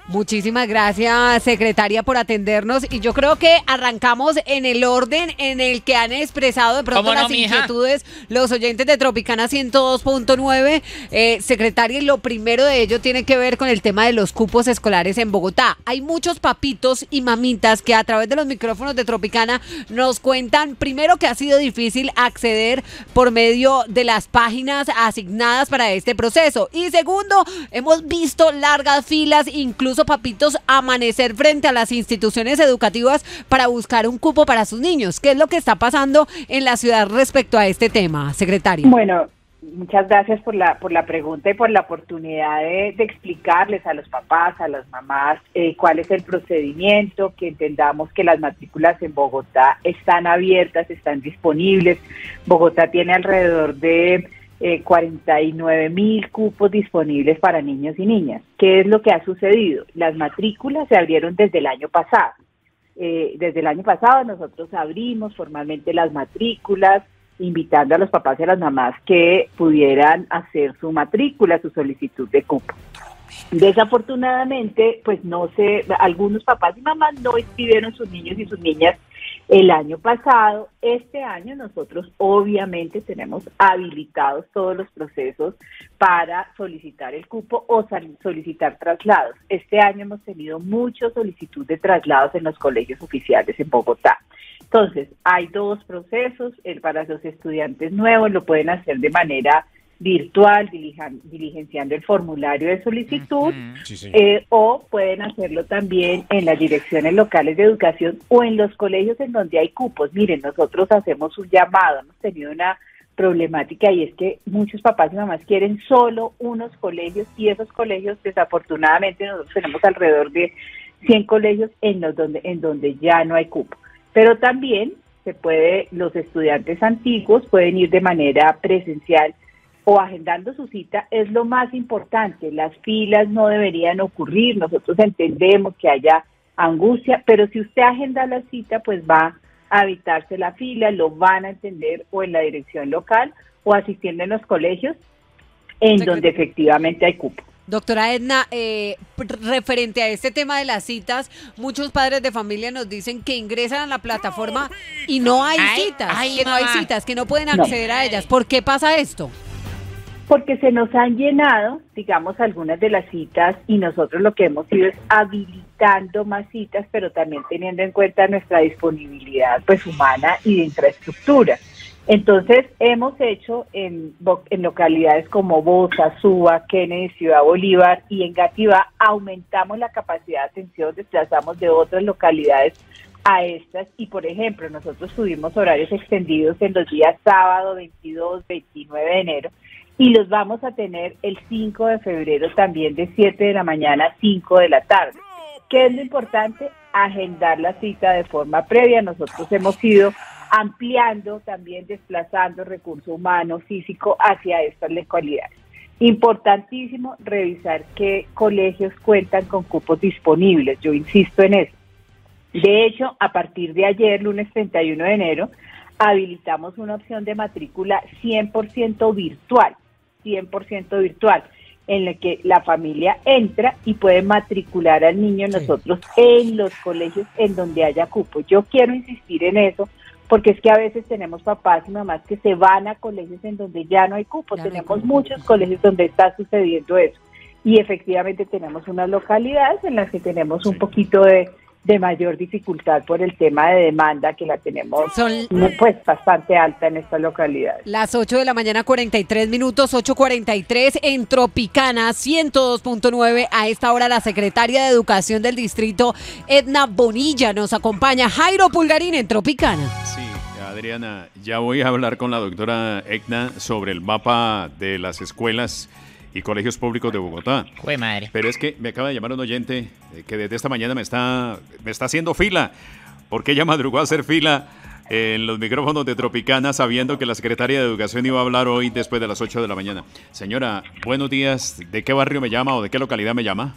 Muchísimas gracias, secretaria, por atendernos. Y yo creo que arrancamos en el orden en el que han expresado de pronto las inquietudes los oyentes de Tropicana 102.9. Secretaria, y lo primero de ello tiene que ver con el tema de los cupos escolares en Bogotá. Hay muchos papitos y mamitas que a través de los micrófonos de Tropicana nos cuentan, primero, que ha sido difícil acceder por medio de las páginas asignadas para este proceso. Y segundo, hemos visto largas filas, incluso papitos amanecer frente a las instituciones educativas para buscar un cupo para sus niños. ¿Qué es lo que está pasando en la ciudad respecto a este tema, secretaria? Bueno, muchas gracias por la pregunta y por la oportunidad de explicarles a los papás, a las mamás, cuál es el procedimiento, que entendamos que las matrículas en Bogotá están abiertas, están disponibles. Bogotá tiene alrededor de 49.000 cupos disponibles para niños y niñas. ¿Qué es lo que ha sucedido? Las matrículas se abrieron desde el año pasado. Desde el año pasado nosotros abrimos formalmente las matrículas, invitando a los papás y a las mamás que pudieran hacer su matrícula, su solicitud de cupo. Desafortunadamente, pues algunos papás y mamás no inscribieron sus niños y sus niñas el año pasado. Este año nosotros obviamente tenemos habilitados todos los procesos para solicitar el cupo o solicitar traslados. Este año hemos tenido mucha solicitud de traslados en los colegios oficiales en Bogotá. Entonces, hay dos procesos. Para los estudiantes nuevos lo pueden hacer de manera virtual, diligenciando el formulario de solicitud, o pueden hacerlo también en las direcciones locales de educación o en los colegios en donde hay cupos. Miren, nosotros hacemos un llamado, hemos tenido una problemática y es que muchos papás y mamás quieren solo unos colegios y esos colegios, desafortunadamente, nosotros tenemos alrededor de 100 colegios en donde ya no hay cupo. Pero también los estudiantes antiguos pueden ir de manera presencial o agendando su cita. Es lo más importante. Las filas no deberían ocurrir. Nosotros entendemos que haya angustia, pero si usted agenda la cita, pues va a evitarse la fila, lo van a entender o en la dirección local o asistiendo en los colegios en donde efectivamente hay cupo. Doctora Edna, referente a este tema de las citas, muchos padres de familia nos dicen que ingresan a la plataforma y no hay citas, que no pueden acceder a ellas. ¿Por qué pasa esto? Porque se nos han llenado, digamos, algunas de las citas y nosotros lo que hemos ido es habilitando más citas, pero también teniendo en cuenta nuestra disponibilidad pues humana y de infraestructura. Entonces, hemos hecho en localidades como Bosa, Suba, Kennedy, Ciudad Bolívar y en Gativá, aumentamos la capacidad de atención, desplazamos de otras localidades a estas y, por ejemplo, nosotros tuvimos horarios extendidos en los días sábado, 22, 29 de enero y los vamos a tener el 5 de febrero también de 7 de la mañana a 5 de la tarde. ¿Qué es lo importante? Agendar la cita de forma previa. Nosotros hemos ido ampliando, también desplazando recurso humano, físico hacia estas localidades. Importantísimo revisar qué colegios cuentan con cupos disponibles, yo insisto en eso. De hecho, a partir de ayer, lunes 31 de enero, habilitamos una opción de matrícula 100% virtual, en la que la familia entra y puede matricular al niño nosotros en los colegios en donde haya cupo. Yo quiero insistir en eso, porque es que a veces tenemos papás y mamás que se van a colegios en donde ya no hay cupo. Tenemos muchos colegios donde está sucediendo eso. Y efectivamente tenemos unas localidades en las que tenemos un poquito de mayor dificultad por el tema de demanda, que la tenemos pues bastante alta en estas localidades. Las 8 de la mañana, 43 minutos, 8:43 en Tropicana 102.9. A esta hora la secretaria de Educación del distrito, Edna Bonilla, nos acompaña. Jairo Pulgarín en Tropicana. Sí, Adriana, ya voy a hablar con la doctora Edna sobre el mapa de las escuelas y colegios públicos de Bogotá. ¡Jue madre! Pero es que me acaba de llamar un oyente que desde esta mañana me está haciendo fila, porque ella madrugó a hacer fila en los micrófonos de Tropicana sabiendo que la secretaria de Educación iba a hablar hoy después de las 8 de la mañana. Señora, buenos días. ¿De qué barrio me llama o de qué localidad me llama?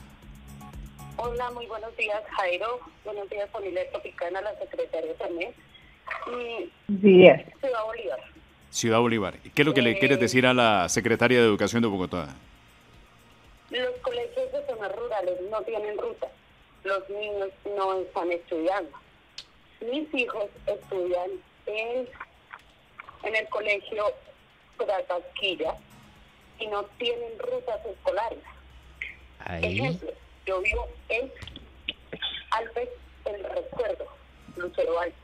Hola, muy buenos días, Jairo. Buenos días, familia Tropicana, la secretaria también. Días. Ciudad Bolívar. Ciudad Bolívar. ¿Qué es lo que le quieres decir a la secretaria de Educación de Bogotá? Los colegios de zonas rurales no tienen ruta. Los niños no están estudiando. Mis hijos estudian en el colegio Pasquilla y no tienen rutas escolares. Ejemplo, yo vivo en Alpes el Recuerdo, Lucero Alpes.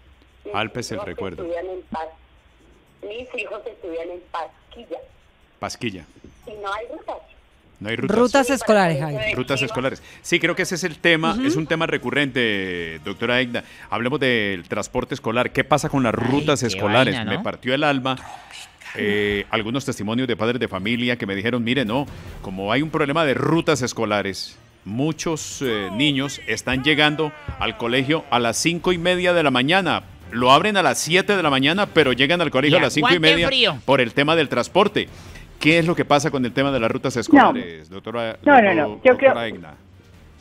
Alpes el Recuerdo. Mis hijos estudian en Pasquilla. Pasquilla. Y no hay rutas. No hay rutas. Rutas escolares, Jairo. Rutas escolares. Sí, creo que ese es el tema, es un tema recurrente, doctora Egna. Hablemos del transporte escolar. ¿Qué pasa con las rutas escolares? Vaina, ¿no? Me partió el alma. Algunos testimonios de padres de familia que me dijeron, mire, no, como hay un problema de rutas escolares, muchos niños están llegando al colegio a las 5:30 de la mañana. Lo abren a las 7 de la mañana, pero llegan al colegio a las 5:30 por el tema del transporte. ¿Qué es lo que pasa con el tema de las rutas escolares, doctora? No. Yo creo, Egna.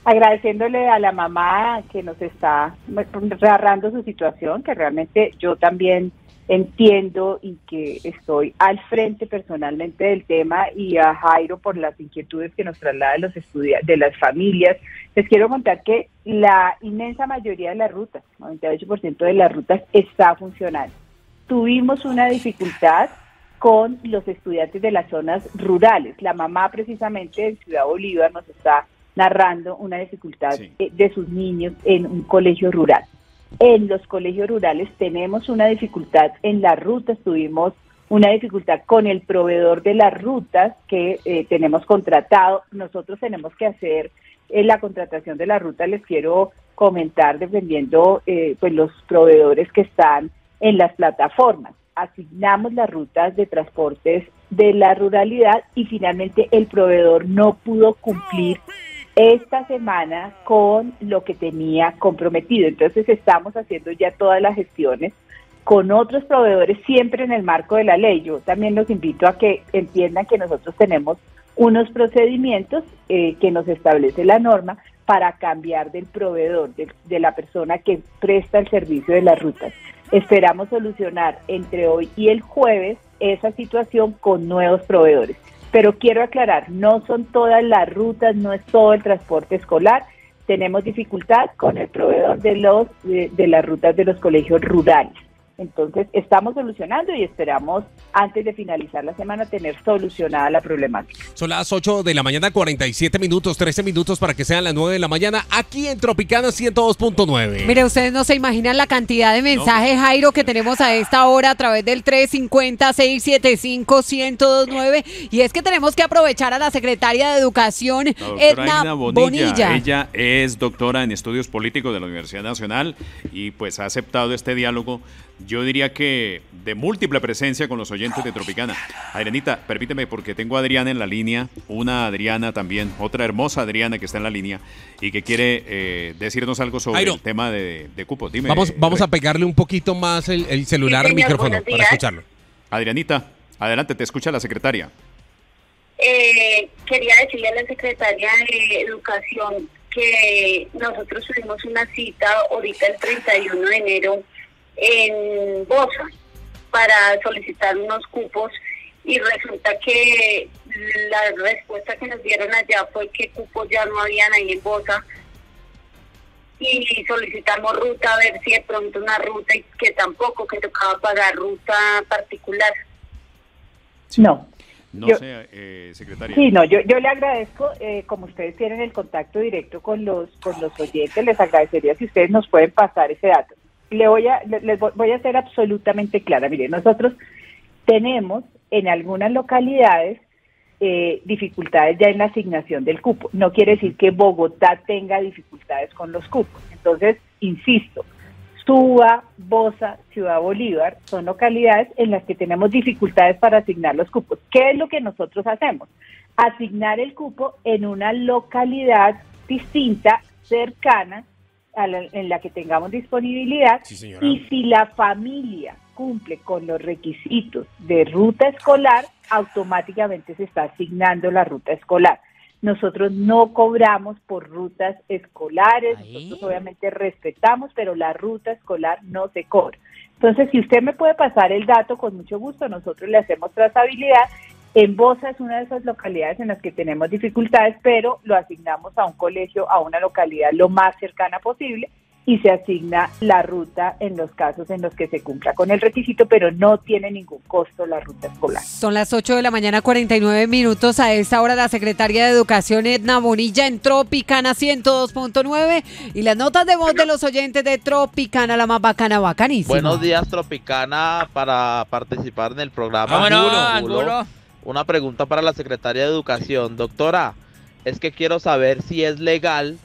Agradeciéndole a la mamá que nos está narrando su situación, que realmente yo también entiendo y que estoy al frente personalmente del tema, y a Jairo por las inquietudes que nos traslada los estudiantes, de las familias. Les quiero contar que la inmensa mayoría de las rutas, 98% de las rutas, está funcionando. Tuvimos una dificultad con los estudiantes de las zonas rurales. La mamá precisamente de Ciudad Bolívar nos está narrando una dificultad de sus niños en un colegio rural. En los colegios rurales tenemos una dificultad en las rutas, tuvimos una dificultad con el proveedor de las rutas que tenemos contratado. Nosotros tenemos que hacer la contratación de la ruta, les quiero comentar, dependiendo pues los proveedores que están en las plataformas. Asignamos las rutas de transportes de la ruralidad y finalmente el proveedor no pudo cumplir esta semana con lo que tenía comprometido. Entonces estamos haciendo ya todas las gestiones con otros proveedores, siempre en el marco de la ley. Yo también los invito a que entiendan que nosotros tenemos unos procedimientos que nos establece la norma para cambiar del proveedor, de la persona que presta el servicio de las rutas. Esperamos solucionar entre hoy y el jueves esa situación con nuevos proveedores. Pero quiero aclarar, no son todas las rutas, no es todo el transporte escolar. Tenemos dificultad con el proveedor de las rutas de los colegios rurales. Entonces, estamos solucionando y esperamos, antes de finalizar la semana, tener solucionada la problemática. Son las 8 de la mañana, 47 minutos, 13 minutos para que sean las 9 de la mañana, aquí en Tropicana 102.9. Mire, ustedes no se imaginan la cantidad de mensajes, Jairo, que tenemos a esta hora a través del 350-675-1029. Y es que tenemos que aprovechar a la secretaria de Educación, Edna Bonilla. Ella es doctora en estudios políticos de la Universidad Nacional y pues ha aceptado este diálogo, yo diría que de múltiple presencia con los oyentes de Tropicana. Adrianita, permíteme porque tengo a Adriana en la línea, una Adriana también, otra hermosa Adriana que está en la línea y que quiere decirnos algo sobre el tema de cupos. Dime. Vamos a pegarle un poquito más el celular al micrófono para escucharlo. Adrianita, adelante, te escucha la secretaria. Quería decirle a la secretaria de Educación que nosotros tuvimos una cita ahorita el 31 de enero en Bosa para solicitar unos cupos y resulta que la respuesta que nos dieron allá fue que cupos ya no habían ahí en Bosa y solicitamos ruta a ver si de pronto una ruta y que tampoco, que tocaba pagar ruta particular. Sí. No sé, secretaria. Sí, no, yo le agradezco, como ustedes tienen el contacto directo con los oyentes, les agradecería si ustedes nos pueden pasar ese dato. Les voy a ser absolutamente clara. Mire, nosotros tenemos en algunas localidades dificultades ya en la asignación del cupo. No quiere decir que Bogotá tenga dificultades con los cupos. Entonces, insisto, Suba, Bosa, Ciudad Bolívar son localidades en las que tenemos dificultades para asignar los cupos. ¿Qué es lo que nosotros hacemos? Asignar el cupo en una localidad distinta, cercana, en la que tengamos disponibilidad, sí, y si la familia cumple con los requisitos de ruta escolar, automáticamente se está asignando la ruta escolar. Nosotros no cobramos por rutas escolares, nosotros obviamente respetamos, pero la ruta escolar no se cobra. Entonces, si usted me puede pasar el dato, con mucho gusto, nosotros le hacemos trazabilidad En Bosa es una de esas localidades en las que tenemos dificultades, pero lo asignamos a un colegio, a una localidad lo más cercana posible, y se asigna la ruta en los casos en los que se cumpla con el requisito, pero no tiene ningún costo la ruta escolar. Son las 8 de la mañana, 49 minutos. A esta hora la secretaria de Educación, Edna Bonilla, en Tropicana 102.9. Y las notas de voz de los oyentes de Tropicana, la más bacana, bacanísima. Buenos días, Tropicana, para participar en el programa. Vámonos. Una pregunta para la secretaria de Educación. Doctora, es que quiero saber si es legal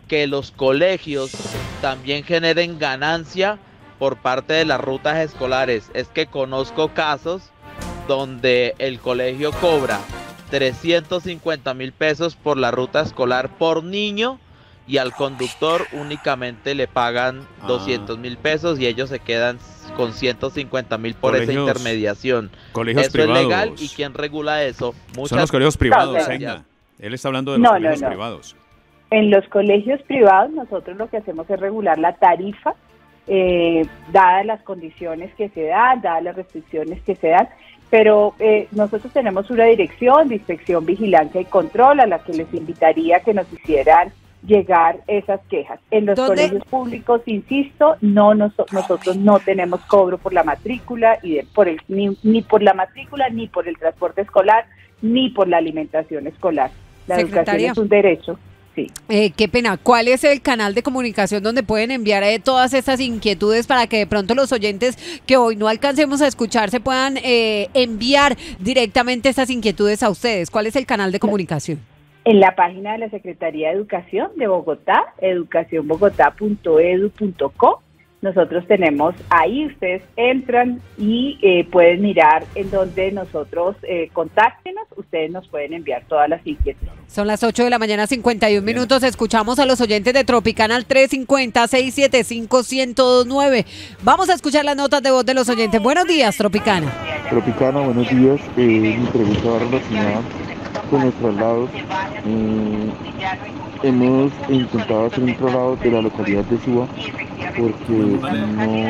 que los colegios también generen ganancia por parte de las rutas escolares. Es que conozco casos donde el colegio cobra 350,000 pesos por la ruta escolar por niño y al conductor únicamente le pagan 200,000 pesos y ellos se quedan con 150,000 por esa intermediación. Colegios ¿Eso privados. es legal? ¿Y quién regula eso? Son los colegios privados, Egna. Él está hablando de los colegios privados. En los colegios privados nosotros lo que hacemos es regular la tarifa, dadas las condiciones que se dan, dadas las restricciones que se dan, pero nosotros tenemos una dirección de inspección, vigilancia y control a la que les invitaría que nos hicieran llegar esas quejas. En los colegios públicos, insisto, nosotros no tenemos cobro por la matrícula, ni por la matrícula, ni por el transporte escolar, ni por la alimentación escolar. La educación es un derecho. Sí. Qué pena. ¿Cuál es el canal de comunicación donde pueden enviar todas estas inquietudes para que de pronto los oyentes que hoy no alcancemos a escuchar se puedan enviar directamente estas inquietudes a ustedes? ¿Cuál es el canal de comunicación? En la página de la Secretaría de Educación de Bogotá, educacionbogotá.edu.co. Nosotros tenemos ahí, ustedes entran y pueden mirar en donde nosotros contáctenos, ustedes nos pueden enviar todas las inquietudes. Son las 8 de la mañana, 51 minutos. Escuchamos a los oyentes de Tropicana al 350-675-1029. Vamos a escuchar las notas de voz de los oyentes. Buenos días, Tropicana. Tropicana, buenos días. Mi pregunta va relacionada con los traslados. Hemos intentado hacer un traslado de la localidad de Suba porque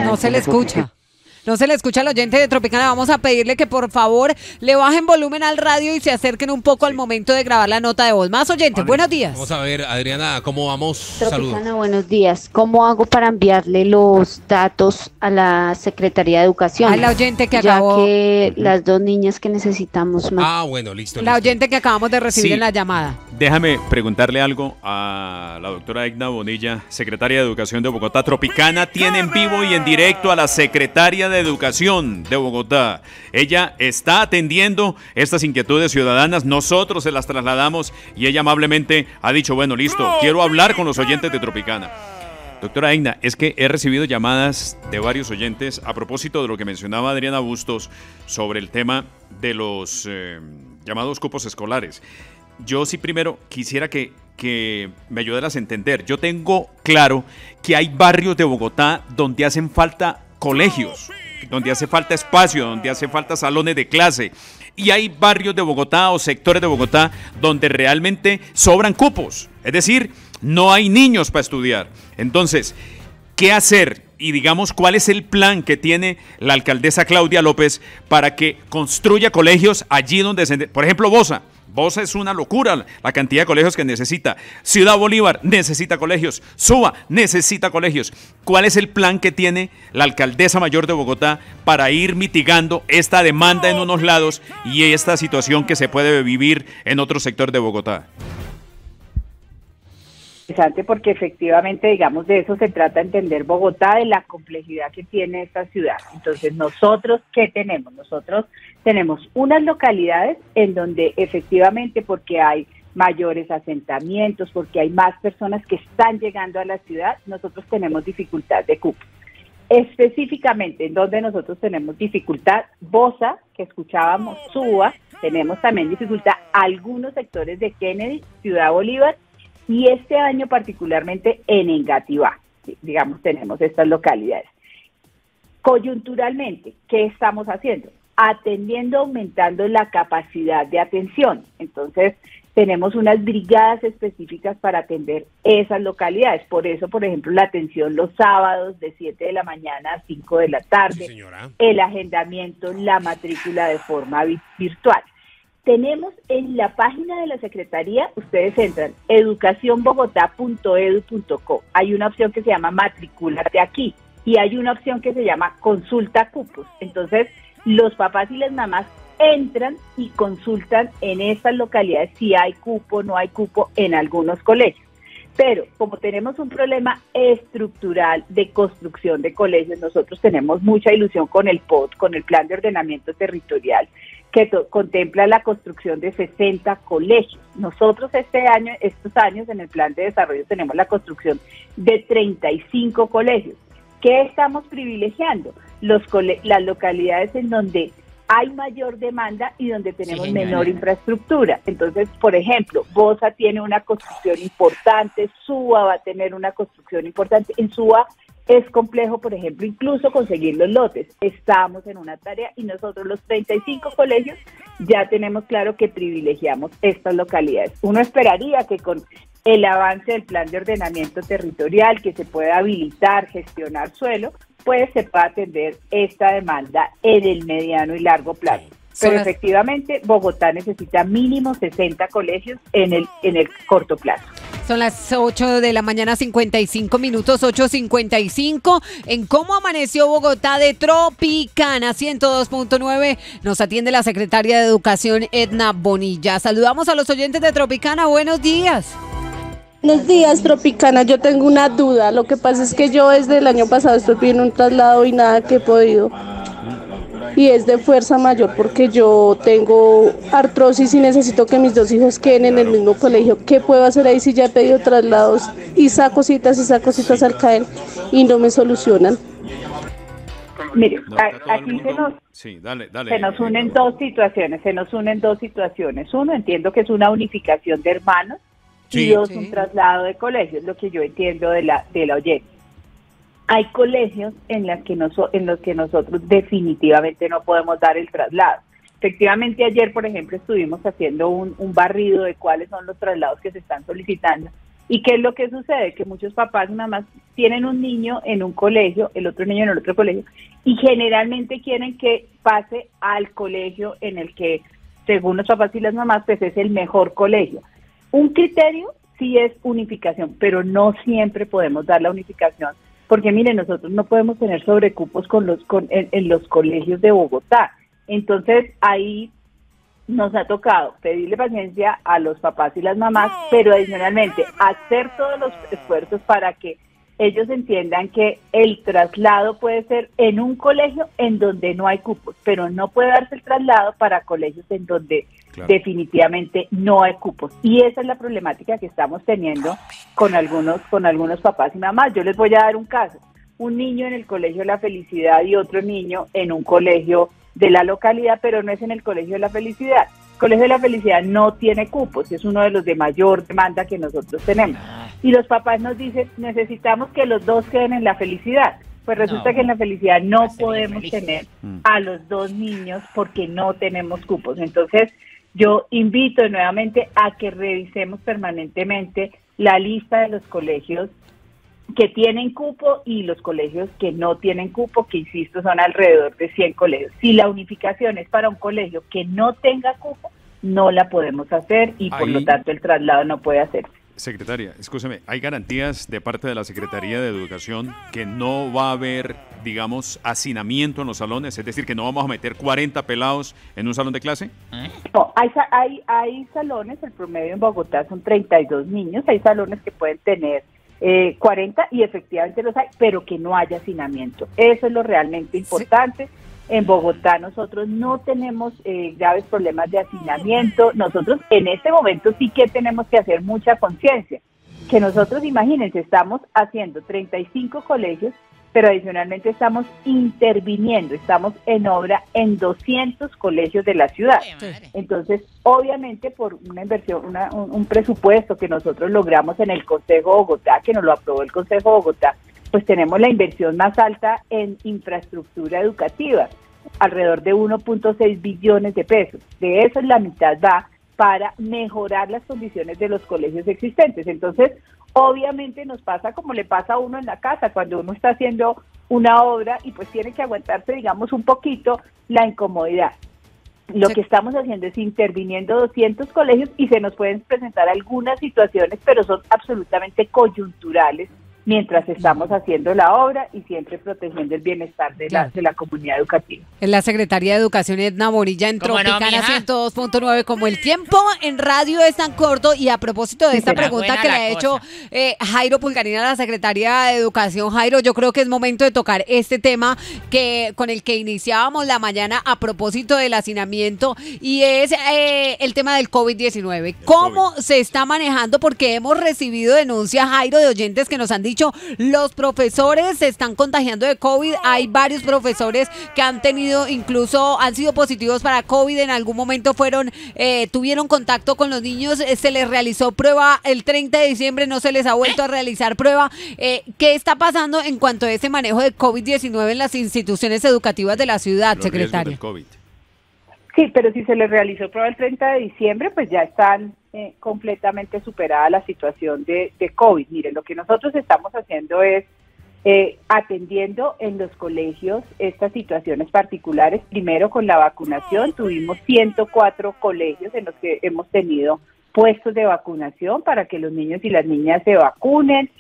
no se le escucha. No se le escucha al oyente de Tropicana. Vamos a pedirle que por favor le bajen volumen al radio y se acerquen un poco al momento de grabar la nota de voz. Más oyentes, buenos días. Vamos a ver, Adriana, ¿cómo vamos? Tropicana, Saludos. buenos días. ¿Cómo hago para enviarle los datos a la Secretaría de Educación? A la oyente que ya acabó. que las dos niñas que necesitamos más. Ah, bueno, listo. La oyente que acabamos de recibir en la llamada. Déjame preguntarle algo a la doctora Edna Bonilla, secretaria de Educación de Bogotá. Tropicana tiene en vivo y en directo a la secretaria de Educación de Bogotá. Ella está atendiendo estas inquietudes ciudadanas, nosotros se las trasladamos y ella amablemente ha dicho, bueno, listo, quiero hablar con los oyentes de Tropicana. Doctora Edna, es que he recibido llamadas de varios oyentes a propósito de lo que mencionaba Adriana Bustos sobre el tema de los llamados cupos escolares. Yo sí primero quisiera que me ayudaras a entender. Yo tengo claro que hay barrios de Bogotá donde hacen falta colegios, donde hace falta espacio, donde hace falta salones de clase. Y hay barrios de Bogotá o sectores de Bogotá donde realmente sobran cupos. Es decir, no hay niños para estudiar. Entonces, ¿qué hacer? Y digamos, ¿cuál es el plan que tiene la alcaldesa Claudia López para que construya colegios allí donde por ejemplo, Bosa es una locura la cantidad de colegios que necesita. Ciudad Bolívar necesita colegios. Suba necesita colegios. ¿Cuál es el plan que tiene la alcaldesa mayor de Bogotá para ir mitigando esta demanda en unos lados y esta situación que se puede vivir en otro sector de Bogotá? Interesante, porque efectivamente, digamos, de eso se trata, entender Bogotá, de la complejidad que tiene esta ciudad. Entonces, nosotros, ¿qué tenemos? Nosotros tenemos unas localidades en donde efectivamente, porque hay mayores asentamientos, porque hay más personas que están llegando a la ciudad, nosotros tenemos dificultad de cupo. Específicamente, en donde nosotros tenemos dificultad, Bosa, que escuchábamos, Suba, tenemos también dificultad algunos sectores de Kennedy, Ciudad Bolívar, y este año particularmente en Engativá, digamos, tenemos estas localidades. Coyunturalmente, ¿qué estamos haciendo? Atendiendo, aumentando la capacidad de atención. Entonces, tenemos unas brigadas específicas para atender esas localidades. Por eso, por ejemplo, la atención los sábados de 7 de la mañana a 5 de la tarde, sí, el agendamiento, la matrícula de forma virtual. Tenemos en la página de la Secretaría, ustedes entran, educacionbogotá.edu.co. Hay una opción que se llama matricúlate aquí y hay una opción que se llama consulta cupos. Entonces, los papás y las mamás entran y consultan en estas localidades si hay cupo o no hay cupo en algunos colegios. Pero como tenemos un problema estructural de construcción de colegios, nosotros tenemos mucha ilusión con el POT, con el Plan de Ordenamiento Territorial, que contempla la construcción de 60 colegios. Nosotros estos años en el Plan de Desarrollo tenemos la construcción de 35 colegios. ¿Qué estamos privilegiando? Las localidades en donde hay mayor demanda y donde tenemos menor infraestructura. Entonces, por ejemplo, Bosa tiene una construcción importante, Suba va a tener una construcción importante. En Suba es complejo, por ejemplo, incluso conseguir los lotes. Estamos en una tarea y nosotros los 35 colegios ya tenemos claro que privilegiamos estas localidades. Uno esperaría que con el avance del plan de ordenamiento territorial, que se pueda habilitar, gestionar suelo, pues se pueda atender esta demanda en el mediano y largo plazo. Pero efectivamente, Bogotá necesita mínimo 60 colegios en el corto plazo. Son las 8 de la mañana, 55 minutos, 8:55. En cómo amaneció Bogotá de Tropicana 102.9 nos atiende la secretaria de Educación, Edna Bonilla. Saludamos a los oyentes de Tropicana. Buenos días. Buenos días, Tropicana. Yo tengo una duda. Lo que pasa es que yo desde el año pasado estoy pidiendo un traslado y nada que he podido. Y es de fuerza mayor porque yo tengo artrosis y necesito que mis dos hijos queden en el mismo colegio. ¿Qué puedo hacer ahí si ya he pedido traslados y saco citas al CAEN y no me solucionan? Mire, aquí se nos unen dos situaciones. Uno, entiendo que es una unificación de hermanos y dos, un traslado de colegios, lo que yo entiendo de la oyente. Hay colegios en los que nosotros definitivamente no podemos dar el traslado. Efectivamente, ayer, por ejemplo, estuvimos haciendo un barrido de cuáles son los traslados que se están solicitando. ¿Y qué es lo que sucede? Que muchos papás y mamás tienen un niño en un colegio, el otro niño en el otro colegio, y generalmente quieren que pase al colegio en el que, según los papás y las mamás, pues es el mejor colegio. Un criterio sí es unificación, pero no siempre podemos dar la unificación. Porque miren, nosotros no podemos tener sobrecupos en los colegios de Bogotá. Entonces ahí nos ha tocado pedirle paciencia a los papás y las mamás, pero adicionalmente hacer todos los esfuerzos para que ellos entiendan que el traslado puede ser en un colegio en donde no hay cupos, pero no puede darse el traslado para colegios en donde definitivamente no hay cupos. Y esa es la problemática que estamos teniendo con algunos papás y mamás. Yo les voy a dar un caso. Un niño en el Colegio La Felicidad y otro niño en un colegio de la localidad, pero no es en el Colegio de la Felicidad. El Colegio de la Felicidad no tiene cupos, es uno de los de mayor demanda que nosotros tenemos. Y los papás nos dicen, necesitamos que los dos queden en La Felicidad. Pues resulta que en La Felicidad no podemos tener a los dos niños porque no tenemos cupos. Entonces, yo invito nuevamente a que revisemos permanentemente la lista de los colegios que tienen cupo y los colegios que no tienen cupo, que insisto son alrededor de 100 colegios. Si la unificación es para un colegio que no tenga cupo, no la podemos hacer y por lo tanto el traslado no puede hacerse. Secretaria, escúcheme, ¿hay garantías de parte de la Secretaría de Educación que no va a haber, digamos, hacinamiento en los salones? Es decir, que no vamos a meter 40 pelados en un salón de clase. No, hay salones, el promedio en Bogotá son 32 niños, hay salones que pueden tener 40 y efectivamente los hay, pero que no haya hacinamiento. Eso es lo realmente importante. En Bogotá nosotros no tenemos graves problemas de hacinamiento. Nosotros en este momento sí que tenemos que hacer mucha conciencia. Que nosotros, imagínense, estamos haciendo 35 colegios, pero adicionalmente estamos interviniendo, estamos en obra en 200 colegios de la ciudad. Entonces, obviamente por una inversión, un presupuesto que nosotros logramos en el Consejo de Bogotá, que nos lo aprobó el Consejo de Bogotá, pues tenemos la inversión más alta en infraestructura educativa, alrededor de 1.6 billones de pesos. De eso la mitad va para mejorar las condiciones de los colegios existentes. Entonces, obviamente nos pasa como le pasa a uno en la casa, cuando uno está haciendo una obra y pues tiene que aguantarse, digamos, un poquito la incomodidad. Lo que estamos haciendo es interviniendo 200 colegios y se nos pueden presentar algunas situaciones, pero son absolutamente coyunturales mientras estamos haciendo la obra y siempre protegiendo el bienestar de la comunidad educativa. Es la Secretaria de Educación, Edna Bonilla, en Tropicana 102.9. Como el tiempo en radio es tan corto, y a propósito de esta pregunta que le ha hecho Jairo Pulgarina a la Secretaria de Educación, Jairo, yo creo que es momento de tocar este tema con el que iniciábamos la mañana a propósito del hacinamiento, y es el tema del COVID-19. ¿Cómo se está manejando? Porque hemos recibido denuncias, Jairo, de oyentes que nos han dicho: los profesores se están contagiando de COVID. Hay varios profesores que han sido positivos para COVID. En algún momento tuvieron contacto con los niños, se les realizó prueba el 30 de diciembre, no se les ha vuelto a realizar prueba. ¿Qué está pasando en cuanto a ese manejo de COVID-19 en las instituciones educativas de la ciudad, secretaria? Sí, pero si se les realizó prueba el 30 de diciembre, pues ya están completamente superada la situación de COVID. Miren, lo que nosotros estamos haciendo es atendiendo en los colegios estas situaciones particulares. Primero, con la vacunación, tuvimos 104 colegios en los que hemos tenido puestos de vacunación para que los niños y las niñas se vacunen.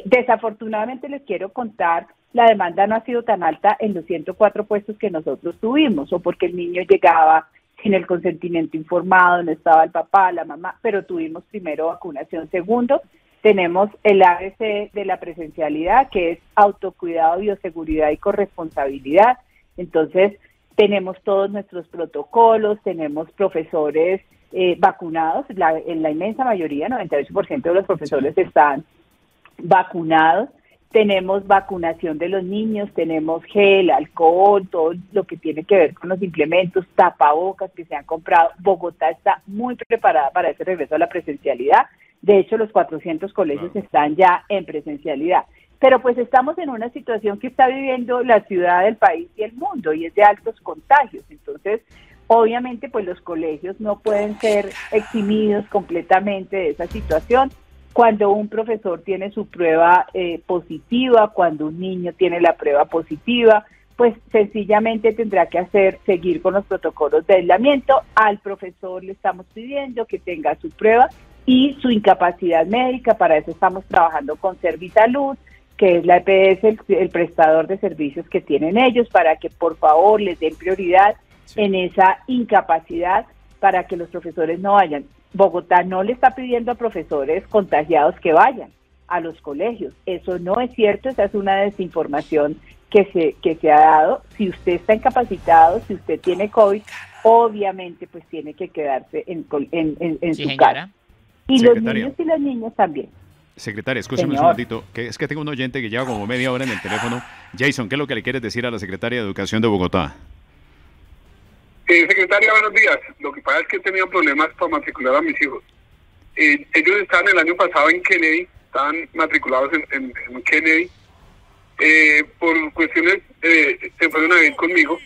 Desafortunadamente, les quiero contar, la demanda no ha sido tan alta en los 104 puestos que nosotros tuvimos, o porque el niño llegaba sin el consentimiento informado, no estaba el papá, la mamá, pero tuvimos primero vacunación. Segundo, tenemos el ABC de la presencialidad, que es autocuidado, bioseguridad y corresponsabilidad. Entonces, tenemos todos nuestros protocolos, tenemos profesores vacunados, en la inmensa mayoría, 98% de los profesores están vacunados. Tenemos vacunación de los niños, tenemos gel, alcohol, todo lo que tiene que ver con los implementos, tapabocas que se han comprado. Bogotá está muy preparada para ese regreso a la presencialidad. De hecho, los 400 colegios están ya en presencialidad. Pero pues estamos en una situación que está viviendo la ciudad, el país y el mundo, y es de altos contagios. Entonces, obviamente, pues los colegios no pueden ser eximidos completamente de esa situación. Cuando un profesor tiene su prueba positiva, cuando un niño tiene la prueba positiva, pues sencillamente tendrá que seguir con los protocolos de aislamiento. Al profesor le estamos pidiendo que tenga su prueba y su incapacidad médica. Para eso estamos trabajando con Servisalud, que es la EPS, el prestador de servicios que tienen ellos, para que por favor les den prioridad en esa incapacidad para que los profesores no vayan. Bogotá no le está pidiendo a profesores contagiados que vayan a los colegios. Eso no es cierto, esa es una desinformación que se ha dado. Si usted está incapacitado, si usted tiene COVID, obviamente pues tiene que quedarse en su casa. Y los niños y las niñas también. Secretaria, escúcheme un segundito, que es que tengo un oyente que lleva como media hora en el teléfono. Jason, ¿qué es lo que le quieres decir a la Secretaria de Educación de Bogotá? Secretaria, buenos días. Lo que pasa es que he tenido problemas para matricular a mis hijos. Ellos estaban el año pasado en Kennedy, estaban matriculados en Kennedy. Por cuestiones, se fueron a vivir conmigo.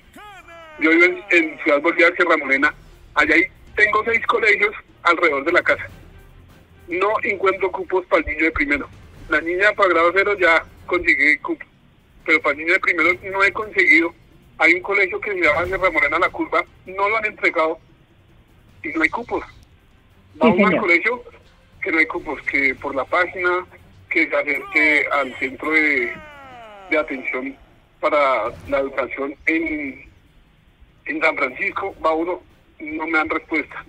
Yo vivo en Ciudad Bolívar, Sierra Morena. Allá tengo 6 colegios alrededor de la casa. No encuentro cupos para el niño de primero. La niña para grado 0 ya conseguí cupo, pero para el niño de primero no he conseguido. Hay un colegio que se llama Sierra Morena La Curva, no lo han entregado y no hay cupos. Va uno al colegio que no hay cupos, que por la página, que se acerque al centro de atención para la educación en San Francisco, va uno, no me dan respuesta.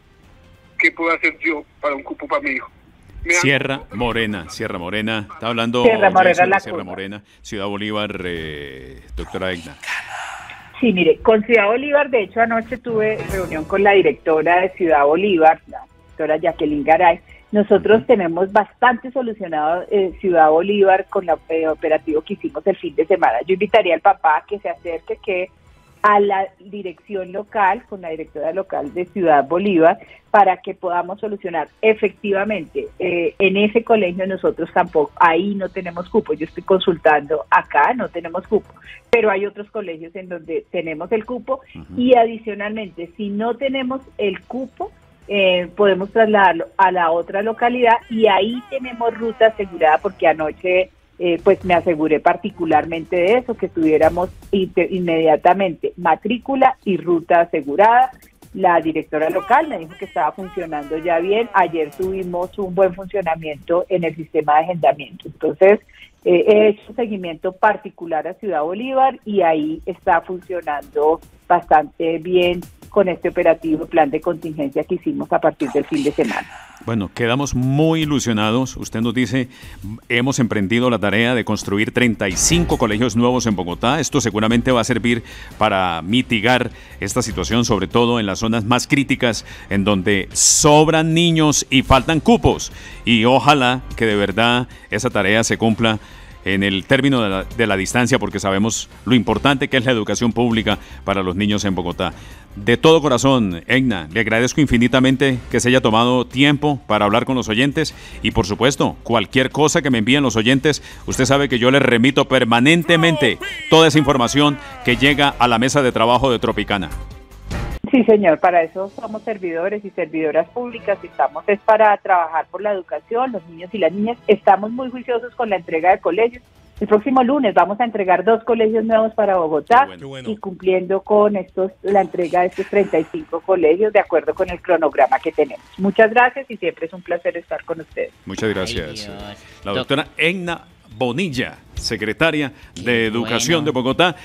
¿Qué puedo hacer yo para un cupo para mi hijo? Sierra Morena, está hablando Sierra Morena, Sierra Morena, Ciudad Bolívar, doctora Edna. Sí, mire, con Ciudad Bolívar, de hecho anoche tuve reunión con la directora de Ciudad Bolívar, la doctora Jacqueline Garay. Nosotros tenemos bastante solucionado Ciudad Bolívar con el operativo que hicimos el fin de semana. Yo invitaría al papá a que se acerque a la dirección local, con la directora local de Ciudad Bolívar, para que podamos solucionar. Efectivamente, en ese colegio nosotros tampoco, ahí no tenemos cupo. Yo estoy consultando acá, no tenemos cupo, pero hay otros colegios en donde tenemos el cupo. Y adicionalmente, si no tenemos el cupo, podemos trasladarlo a la otra localidad y ahí tenemos ruta asegurada, porque anoche pues me aseguré particularmente de eso, que tuviéramos inmediatamente matrícula y ruta asegurada. La directora local me dijo que estaba funcionando ya bien. Ayer tuvimos un buen funcionamiento en el sistema de agendamiento. Entonces, he hecho un seguimiento particular a Ciudad Bolívar y ahí está funcionando bastante bien con este operativo plan de contingencia que hicimos a partir del fin de semana. Bueno, quedamos muy ilusionados. Usted nos dice, hemos emprendido la tarea de construir 35 colegios nuevos en Bogotá. Esto seguramente va a servir para mitigar esta situación, sobre todo en las zonas más críticas, en donde sobran niños y faltan cupos. Y ojalá que de verdad esa tarea se cumpla en el término de la distancia, porque sabemos lo importante que es la educación pública para los niños en Bogotá. De todo corazón, Egna, le agradezco infinitamente que se haya tomado tiempo para hablar con los oyentes y, por supuesto, cualquier cosa que me envíen los oyentes, usted sabe que yo les remito permanentemente toda esa información que llega a la mesa de trabajo de Tropicana. Sí, señor, para eso somos servidores y servidoras públicas, estamos es para trabajar por la educación, los niños y las niñas. Estamos muy juiciosos con la entrega de colegios. El próximo lunes vamos a entregar 2 colegios nuevos para Bogotá. Qué bueno. Y cumpliendo con la entrega de estos 35 colegios de acuerdo con el cronograma que tenemos. Muchas gracias y siempre es un placer estar con ustedes. Muchas gracias. La doctora Egna Bonilla, secretaria de Educación de Bogotá.